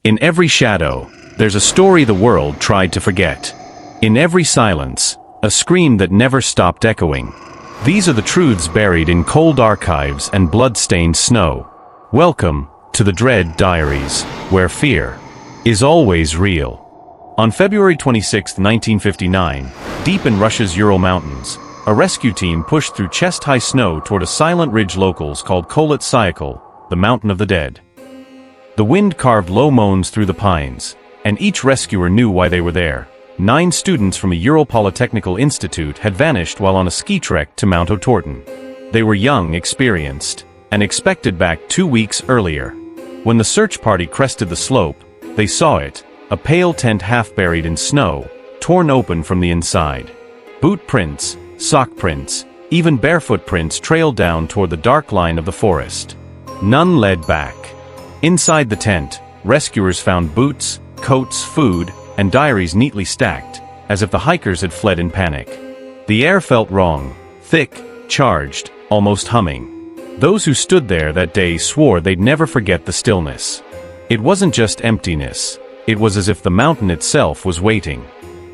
In every shadow, there's a story the world tried to forget. In every silence, a scream that never stopped echoing. These are the truths buried in cold archives and blood-stained snow. Welcome to the DREAD Diaries, where fear is always real. On February 26, 1959, deep in Russia's Ural Mountains, a rescue team pushed through chest-high snow toward a silent ridge locals called Coldest, the Mountain of the Dead. The wind carved low moans through the pines, and each rescuer knew why they were there. 9 students from a Ural Polytechnical Institute had vanished while on a ski trek to Mount Otorten. They were young, experienced, and expected back 2 weeks earlier. When the search party crested the slope, they saw it, a pale tent half buried in snow, torn open from the inside. Boot prints, sock prints, even barefoot prints trailed down toward the dark line of the forest. None led back. Inside the tent, rescuers found boots, coats, food, and diaries neatly stacked, as if the hikers had fled in panic. The air felt wrong, thick, charged, almost humming. Those who stood there that day swore they'd never forget the stillness. It wasn't just emptiness, it was as if the mountain itself was waiting.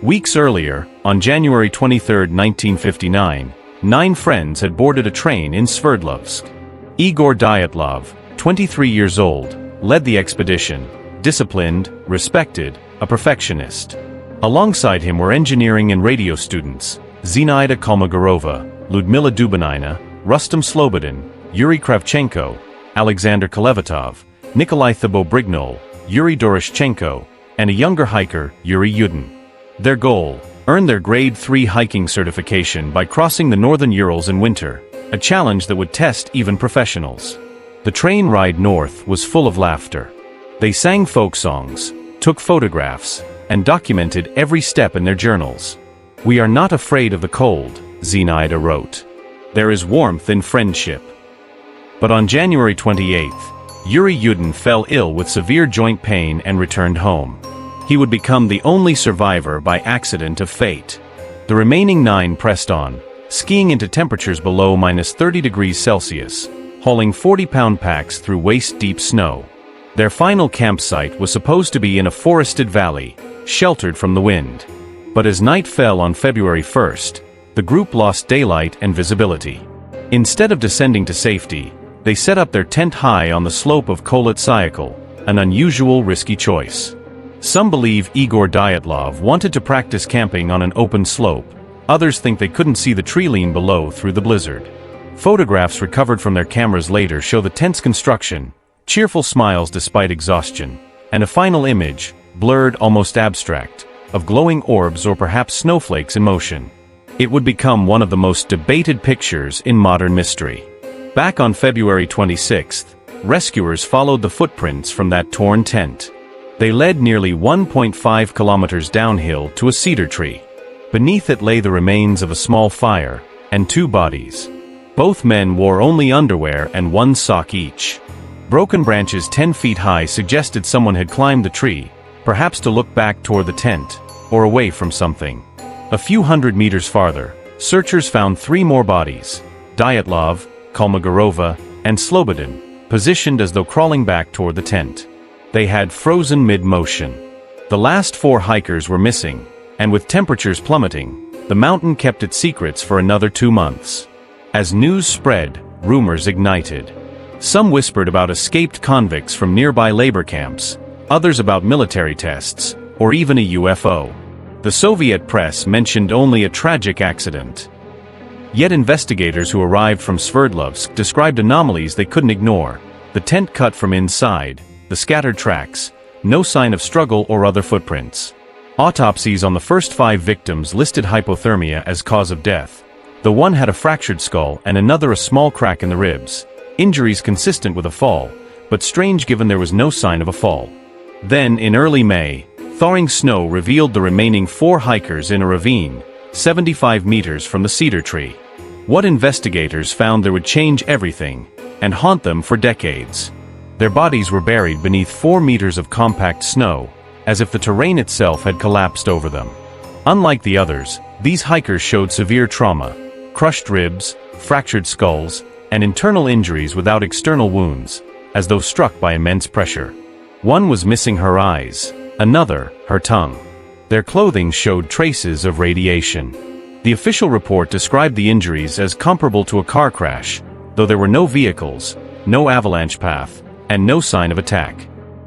Weeks earlier, on January 23, 1959, 9 friends had boarded a train in Sverdlovsk. Igor Dyatlov, 23 years old, led the expedition, disciplined, respected, a perfectionist. Alongside him were engineering and radio students, Zinaida Kolmogorova, Ludmila Dubinina, Rustam Slobodin, Yuri Kravchenko, Alexander Kolevatov, Nikolai Thibault-Brignol, Yuri Doroshchenko, and a younger hiker, Yuri Yudin. Their goal: earn their Grade 3 hiking certification by crossing the northern Urals in winter, a challenge that would test even professionals. The train ride north was full of laughter. They sang folk songs, took photographs, and documented every step in their journals. "We are not afraid of the cold," Zinaida wrote. "There is warmth in friendship." But on January 28th, Yuri Yudin fell ill with severe joint pain and returned home. He would become the only survivor by accident of fate. The remaining 9 pressed on, skiing into temperatures below -30 degrees Celsius, hauling 40-pound packs through waist-deep snow. Their final campsite was supposed to be in a forested valley, sheltered from the wind. But as night fell on February 1st, the group lost daylight and visibility. Instead of descending to safety, they set up their tent high on the slope of Coldest, an unusual, risky choice. Some believe Igor Dyatlov wanted to practice camping on an open slope. Others think they couldn't see the tree line below through the blizzard. Photographs recovered from their cameras later show the tent's construction, cheerful smiles despite exhaustion, and a final image, blurred, almost abstract, of glowing orbs or perhaps snowflakes in motion. It would become one of the most debated pictures in modern mystery. Back on February 26th, rescuers followed the footprints from that torn tent. They led nearly 1.5 kilometers downhill to a cedar tree. Beneath it lay the remains of a small fire, and 2 bodies. Both men wore only underwear and 1 sock each. Broken branches 10 feet high suggested someone had climbed the tree, perhaps to look back toward the tent, or away from something. A few hundred meters farther, searchers found 3 more bodies: Dyatlov, Kolmogorova, and Slobodin, positioned as though crawling back toward the tent. They had frozen mid-motion. The last 4 hikers were missing, and with temperatures plummeting, the mountain kept its secrets for another 2 months. As news spread, rumors ignited. Some whispered about escaped convicts from nearby labor camps, others about military tests, or even a UFO. The Soviet press mentioned only a tragic accident. Yet investigators who arrived from Sverdlovsk described anomalies they couldn't ignore: the tent cut from inside, the scattered tracks, no sign of struggle or other footprints. Autopsies on the first 5 victims listed hypothermia as cause of death. The one had a fractured skull and another a small crack in the ribs. Injuries consistent with a fall, but strange given there was no sign of a fall. Then, in early May, thawing snow revealed the remaining 4 hikers in a ravine, 75 meters from the cedar tree. What investigators found there would change everything, and haunt them for decades. Their bodies were buried beneath 4 meters of compact snow, as if the terrain itself had collapsed over them. Unlike the others, these hikers showed severe trauma: crushed ribs, fractured skulls, and internal injuries without external wounds, as though struck by immense pressure. One was missing her eyes, another, her tongue. Their clothing showed traces of radiation. The official report described the injuries as comparable to a car crash, though there were no vehicles, no avalanche path, and no sign of attack.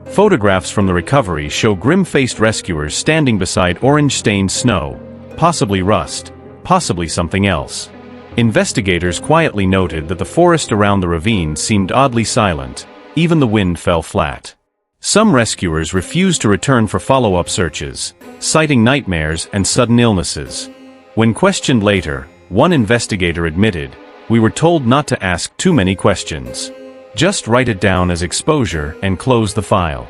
Photographs from the recovery show grim-faced rescuers standing beside orange-stained snow, possibly rust, possibly something else. Investigators quietly noted that the forest around the ravine seemed oddly silent, even the wind fell flat. Some rescuers refused to return for follow-up searches, citing nightmares and sudden illnesses. When questioned later, one investigator admitted, "We were told not to ask too many questions. Just write it down as exposure and close the file."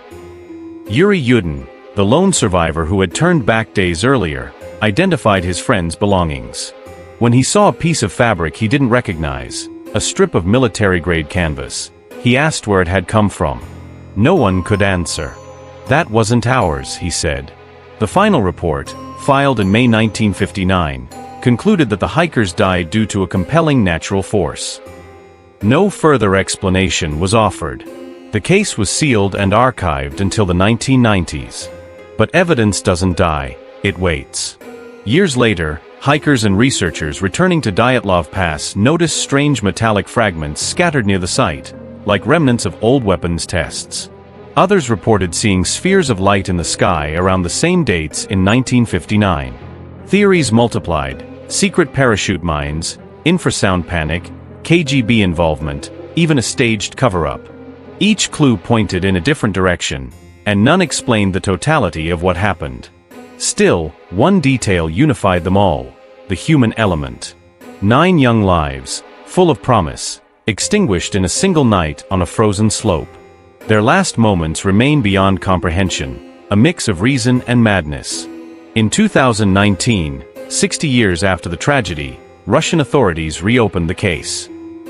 Yuri Yudin, the lone survivor who had turned back days earlier, identified his friend's belongings. When he saw a piece of fabric he didn't recognize, a strip of military-grade canvas, he asked where it had come from. No one could answer. "That wasn't ours," he said. The final report, filed in May 1959, concluded that the hikers died due to a compelling natural force. No further explanation was offered. The case was sealed and archived until the 1990s. But evidence doesn't die, it waits. Years later, hikers and researchers returning to Dyatlov Pass noticed strange metallic fragments scattered near the site, like remnants of old weapons tests. Others reported seeing spheres of light in the sky around the same dates in 1959. Theories multiplied: secret parachute mines, infrasound panic, KGB involvement, even a staged cover-up. Each clue pointed in a different direction, and none explained the totality of what happened. Still, one detail unified them all: the human element. 9 young lives, full of promise, extinguished in a single night on a frozen slope. Their last moments remain beyond comprehension, a mix of reason and madness. In 2019, 60 years after the tragedy, Russian authorities reopened the case.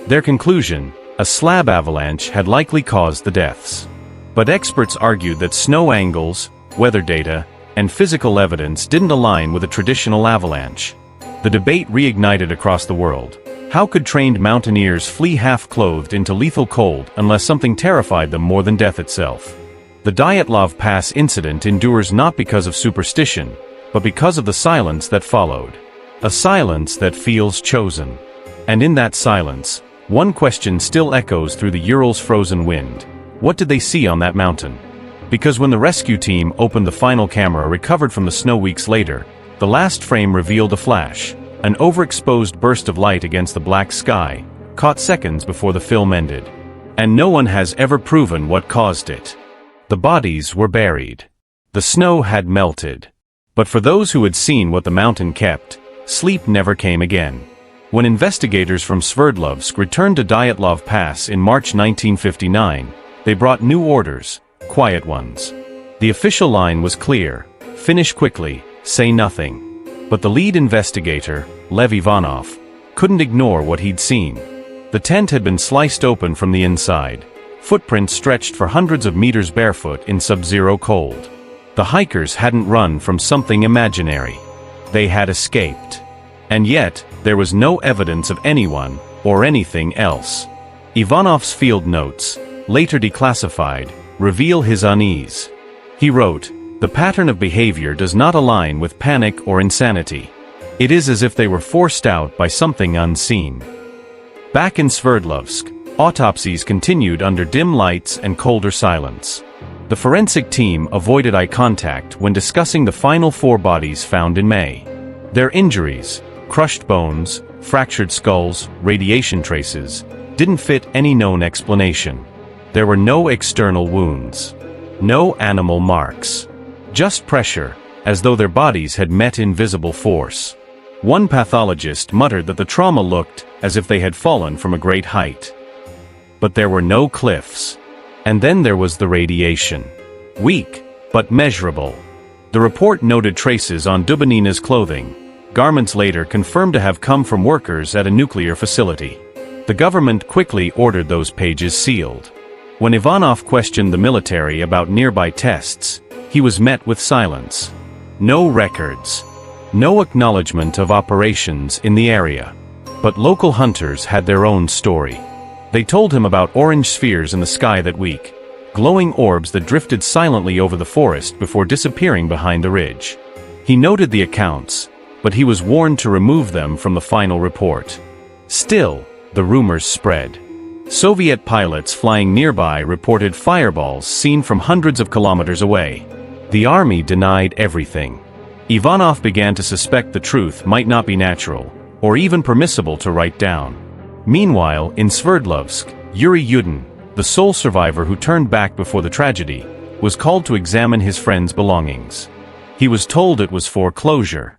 Their conclusion: a slab avalanche had likely caused the deaths. But experts argued that snow angles, weather data, and physical evidence didn't align with a traditional avalanche. The debate reignited across the world. How could trained mountaineers flee half-clothed into lethal cold unless something terrified them more than death itself? The Dyatlov Pass incident endures not because of superstition, but because of the silence that followed. A silence that feels chosen. And in that silence, one question still echoes through the Ural's frozen wind: what did they see on that mountain? Because when the rescue team opened the final camera recovered from the snow weeks later, the last frame revealed a flash, an overexposed burst of light against the black sky, caught seconds before the film ended. And no one has ever proven what caused it. The bodies were buried. The snow had melted. But for those who had seen what the mountain kept, sleep never came again. When investigators from Sverdlovsk returned to Dyatlov Pass in March 1959, they brought new orders, quiet ones. The official line was clear: finish quickly, say nothing. But the lead investigator, Lev Ivanov, couldn't ignore what he'd seen. The tent had been sliced open from the inside, footprints stretched for hundreds of meters barefoot in sub-zero cold. The hikers hadn't run from something imaginary. They had escaped. And yet, there was no evidence of anyone, or anything else. Ivanov's field notes, later declassified, reveal his unease. He wrote, "The pattern of behavior does not align with panic or insanity. It is as if they were forced out by something unseen." Back in Sverdlovsk, autopsies continued under dim lights and colder silence. The forensic team avoided eye contact when discussing the final 4 bodies found in May. Their injuries, crushed bones, fractured skulls, radiation traces, didn't fit any known explanation. There were no external wounds. No animal marks. Just pressure, as though their bodies had met invisible force. One pathologist muttered that the trauma looked as if they had fallen from a great height. But there were no cliffs. And then there was the radiation. Weak, but measurable. The report noted traces on Dubinina's clothing, garments later confirmed to have come from workers at a nuclear facility. The government quickly ordered those pages sealed. When Ivanov questioned the military about nearby tests, he was met with silence. No records. No acknowledgement of operations in the area. But local hunters had their own story. They told him about orange spheres in the sky that week, glowing orbs that drifted silently over the forest before disappearing behind the ridge. He noted the accounts, but he was warned to remove them from the final report. Still, the rumors spread. Soviet pilots flying nearby reported fireballs seen from hundreds of kilometers away. The army denied everything. Ivanov began to suspect the truth might not be natural, or even permissible to write down. Meanwhile, in Sverdlovsk, Yuri Yudin, the sole survivor who turned back before the tragedy, was called to examine his friend's belongings. He was told it was for closure.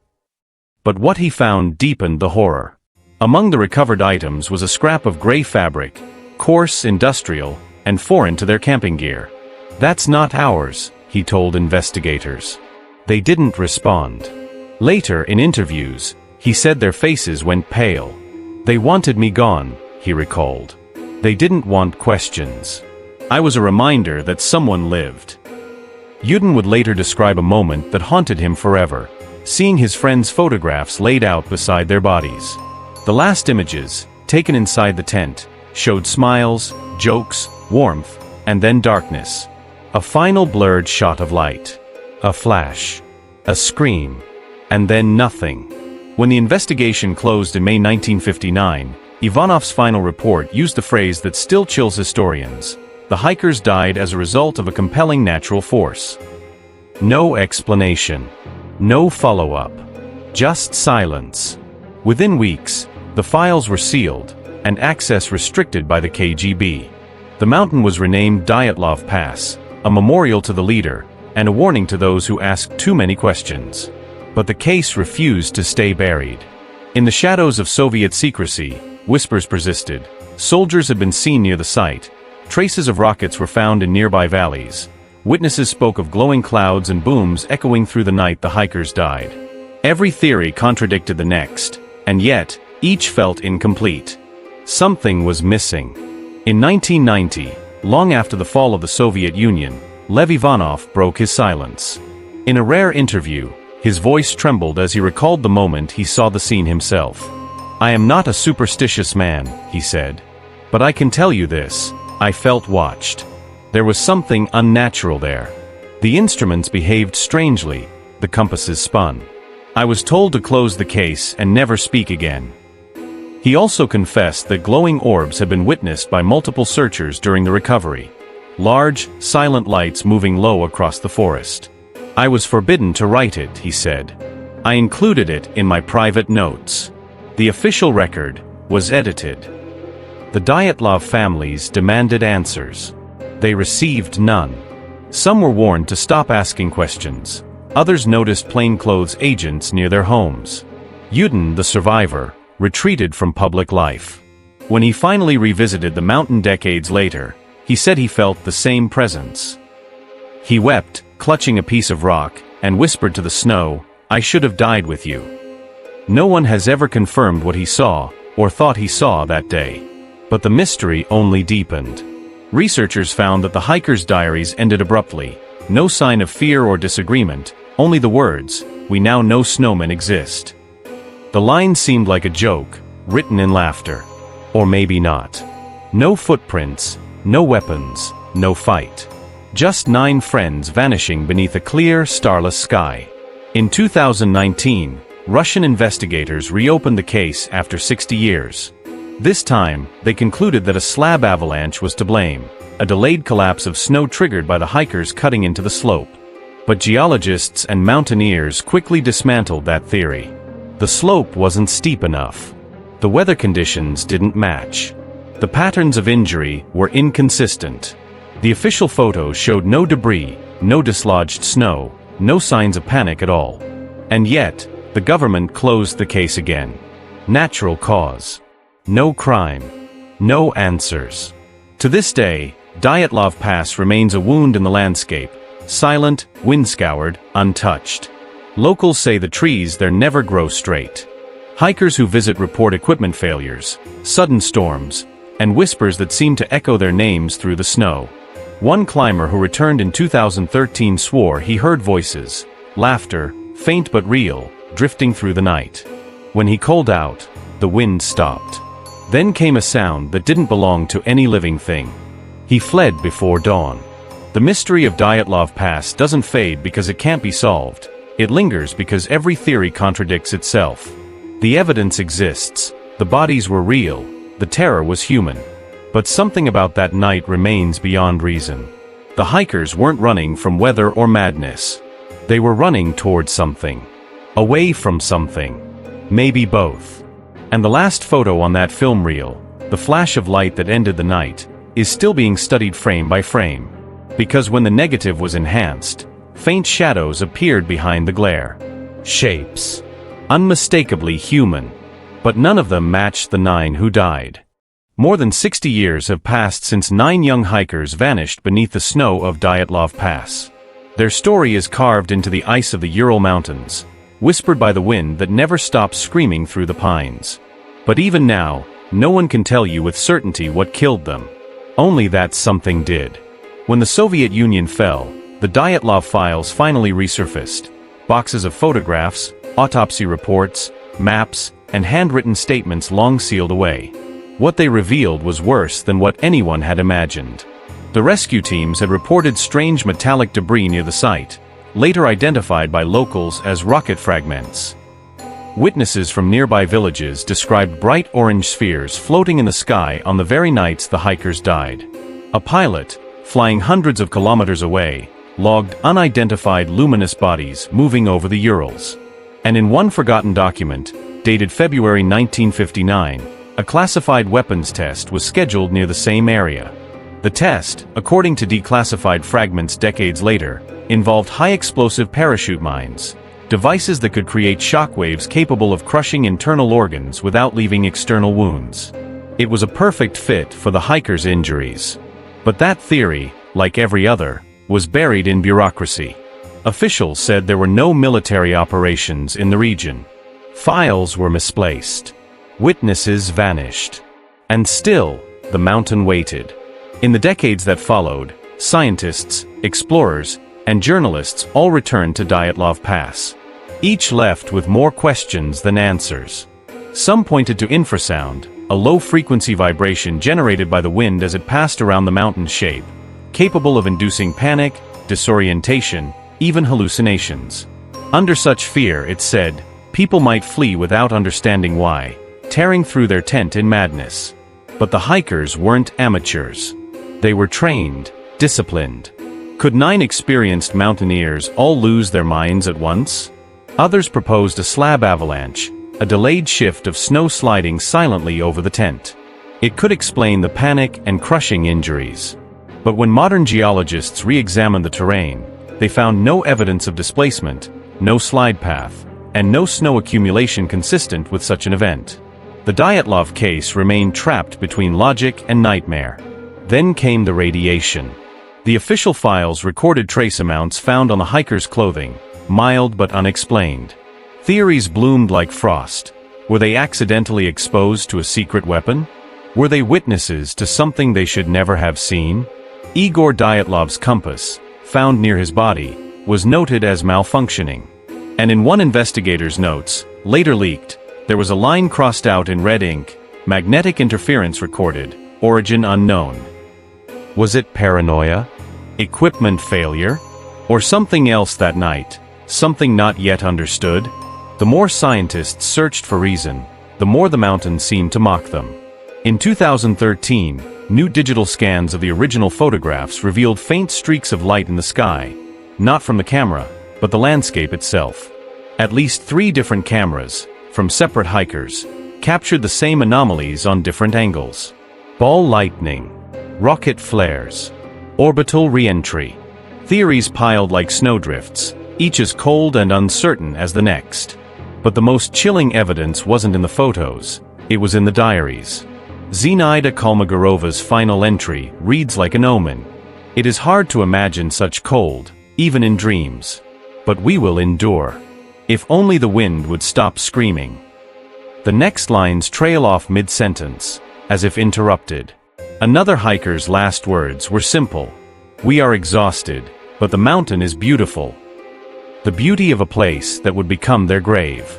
But what he found deepened the horror. Among the recovered items was a scrap of gray fabric, coarse, industrial, and foreign to their camping gear. "That's not ours," he told investigators. They didn't respond. Later, in interviews, he said their faces went pale. "They wanted me gone," he recalled. "They didn't want questions. I was a reminder that someone lived." Yudin would later describe a moment that haunted him forever, seeing his friends' photographs laid out beside their bodies. The last images, taken inside the tent, showed smiles, jokes, warmth, and then darkness. A final blurred shot of light. A flash. A scream. And then nothing. When the investigation closed in May 1959, Ivanov's final report used the phrase that still chills historians. The hikers died as a result of a compelling natural force. No explanation. No follow-up. Just silence. Within weeks, the files were sealed, and access restricted by the KGB. The mountain was renamed Dyatlov Pass, a memorial to the leader, and a warning to those who asked too many questions. But the case refused to stay buried. In the shadows of Soviet secrecy, whispers persisted. Soldiers had been seen near the site. Traces of rockets were found in nearby valleys. Witnesses spoke of glowing clouds and booms echoing through the night the hikers died. Every theory contradicted the next, and yet, each felt incomplete. Something was missing. In 1990, long after the fall of the Soviet Union, Lev Ivanov broke his silence. In a rare interview, his voice trembled as he recalled the moment he saw the scene himself. "I am not a superstitious man," he said. "But I can tell you this, I felt watched. There was something unnatural there. The instruments behaved strangely, the compasses spun. I was told to close the case and never speak again." He also confessed that glowing orbs had been witnessed by multiple searchers during the recovery. Large, silent lights moving low across the forest. "I was forbidden to write it," he said. "I included it in my private notes. The official record was edited." The Dyatlov families demanded answers. They received none. Some were warned to stop asking questions. Others noticed plainclothes agents near their homes. Yudin, the survivor, retreated from public life. When he finally revisited the mountain decades later, he said he felt the same presence. He wept, clutching a piece of rock, and whispered to the snow, "I should have died with you." No one has ever confirmed what he saw, or thought he saw that day. But the mystery only deepened. Researchers found that the hikers' diaries ended abruptly. No sign of fear or disagreement, only the words, "We now know snowmen exist." The line seemed like a joke, written in laughter. Or maybe not. No footprints, no weapons, no fight. Just 9 friends vanishing beneath a clear, starless sky. In 2019, Russian investigators reopened the case after 60 years. This time, they concluded that a slab avalanche was to blame, a delayed collapse of snow triggered by the hikers cutting into the slope. But geologists and mountaineers quickly dismantled that theory. The slope wasn't steep enough. The weather conditions didn't match. The patterns of injury were inconsistent. The official photos showed no debris, no dislodged snow, no signs of panic at all. And yet, the government closed the case again. Natural cause. No crime. No answers. To this day, Dyatlov Pass remains a wound in the landscape, silent, wind-scoured, untouched. Locals say the trees there never grow straight. Hikers who visit report equipment failures, sudden storms, and whispers that seem to echo their names through the snow. One climber who returned in 2013 swore he heard voices, laughter, faint but real, drifting through the night. When he called out, the wind stopped. Then came a sound that didn't belong to any living thing. He fled before dawn. The mystery of Dyatlov Pass doesn't fade because it can't be solved. It lingers because every theory contradicts itself. The evidence exists. The bodies were real. The terror was human. But something about that night remains beyond reason. The hikers weren't running from weather or madness. They were running towards something. Away from something. Maybe both. And the last photo on that film reel, the flash of light that ended the night, is still being studied frame by frame. Because when the negative was enhanced, faint shadows appeared behind the glare. Shapes. Unmistakably human. But none of them matched the 9 who died. More than 60 years have passed since 9 young hikers vanished beneath the snow of Dyatlov Pass. Their story is carved into the ice of the Ural Mountains, whispered by the wind that never stops screaming through the pines. But even now, no one can tell you with certainty what killed them. Only that something did. When the Soviet Union fell, the Dyatlov files finally resurfaced. Boxes of photographs, autopsy reports, maps, and handwritten statements long sealed away. What they revealed was worse than what anyone had imagined. The rescue teams had reported strange metallic debris near the site, later identified by locals as rocket fragments. Witnesses from nearby villages described bright orange spheres floating in the sky on the very nights the hikers died. A pilot, flying hundreds of kilometers away, logged unidentified luminous bodies moving over the Urals. And in one forgotten document, dated February 1959, a classified weapons test was scheduled near the same area. The test, according to declassified fragments decades later, involved high-explosive parachute mines, devices that could create shockwaves capable of crushing internal organs without leaving external wounds. It was a perfect fit for the hikers' injuries. But that theory, like every other, was buried in bureaucracy. Officials said there were no military operations in the region. Files were misplaced. Witnesses vanished. And still, the mountain waited. In the decades that followed, scientists, explorers, and journalists all returned to Dyatlov Pass. Each left with more questions than answers. Some pointed to infrasound, a low-frequency vibration generated by the wind as it passed around the mountain's shape, capable of inducing panic, disorientation, even hallucinations. Under such fear, it said, people might flee without understanding why, tearing through their tent in madness. But the hikers weren't amateurs. They were trained, disciplined. Could 9 experienced mountaineers all lose their minds at once? Others proposed a slab avalanche, a delayed shift of snow sliding silently over the tent. It could explain the panic and crushing injuries. But when modern geologists re-examined the terrain, they found no evidence of displacement, no slide path, and no snow accumulation consistent with such an event. The Dyatlov case remained trapped between logic and nightmare. Then came the radiation. The official files recorded trace amounts found on the hikers' clothing, mild but unexplained. Theories bloomed like frost. Were they accidentally exposed to a secret weapon? Were they witnesses to something they should never have seen? Igor Dyatlov's compass, found near his body, was noted as malfunctioning. And in one investigator's notes, later leaked, there was a line crossed out in red ink, magnetic interference recorded, origin unknown. Was it paranoia? Equipment failure? Or something else that night? Something not yet understood? The more scientists searched for reason, the more the mountain seemed to mock them. In 2013, new digital scans of the original photographs revealed faint streaks of light in the sky, not from the camera, but the landscape itself. At least 3 different cameras, from separate hikers, captured the same anomalies on different angles. Ball lightning, rocket flares, orbital re-entry. Theories piled like snowdrifts, each as cold and uncertain as the next. But the most chilling evidence wasn't in the photos, it was in the diaries. Zinaida Kolmogorova's final entry reads like an omen. It is hard to imagine such cold, even in dreams. But we will endure. If only the wind would stop screaming. The next lines trail off mid-sentence, as if interrupted. Another hiker's last words were simple. We are exhausted, but the mountain is beautiful. The beauty of a place that would become their grave.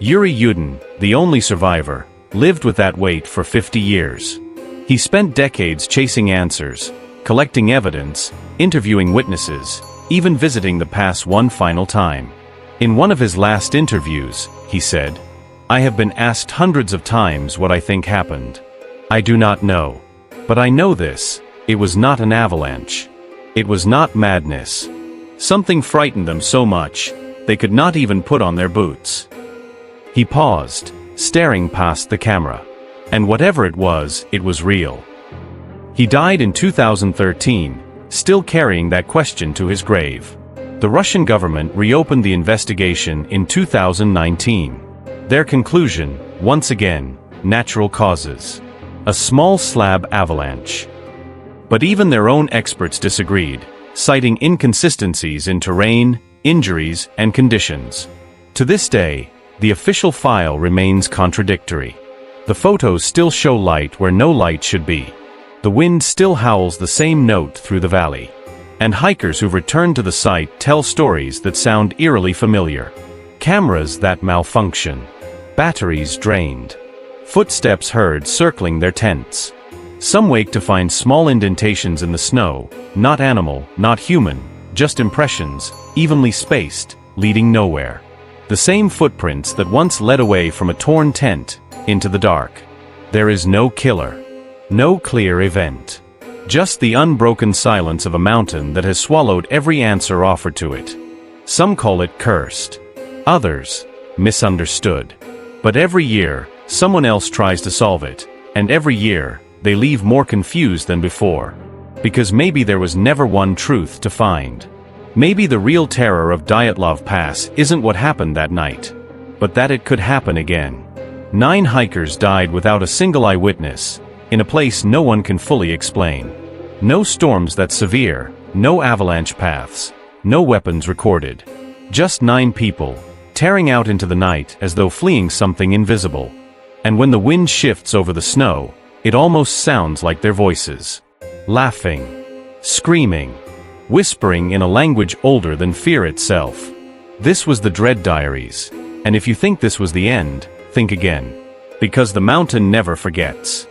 Yuri Yudin, the only survivor, lived with that weight for 50 years. He spent decades chasing answers, collecting evidence, interviewing witnesses, even visiting the pass one final time. In one of his last interviews, he said, "I have been asked hundreds of times what I think happened. I do not know. But I know this, it was not an avalanche. It was not madness. Something frightened them so much, they could not even put on their boots." He paused, staring past the camera. And whatever it was real. He died in 2013, still carrying that question to his grave. The Russian government reopened the investigation in 2019. Their conclusion, once again, natural causes. A small slab avalanche. But even their own experts disagreed, citing inconsistencies in terrain, injuries, and conditions. To this day, the official file remains contradictory. The photos still show light where no light should be. The wind still howls the same note through the valley. And hikers who've returned to the site tell stories that sound eerily familiar. Cameras that malfunction. Batteries drained. Footsteps heard circling their tents. Some wake to find small indentations in the snow, not animal, not human, just impressions, evenly spaced, leading nowhere. The same footprints that once led away from a torn tent, into the dark. There is no killer. No clear event. Just the unbroken silence of a mountain that has swallowed every answer offered to it. Some call it cursed. Others, misunderstood. But every year, someone else tries to solve it, and every year, they leave more confused than before. Because maybe there was never one truth to find. Maybe the real terror of Dyatlov Pass isn't what happened that night, but that it could happen again. 9 hikers died without a single eyewitness, in a place no one can fully explain. No storms that severe, no avalanche paths, no weapons recorded. Just 9 people, tearing out into the night as though fleeing something invisible. And when the wind shifts over the snow, it almost sounds like their voices. Laughing, screaming, whispering in a language older than fear itself. This was the DREAD Diaries, and if you think this was the end, think again. Because the mountain never forgets.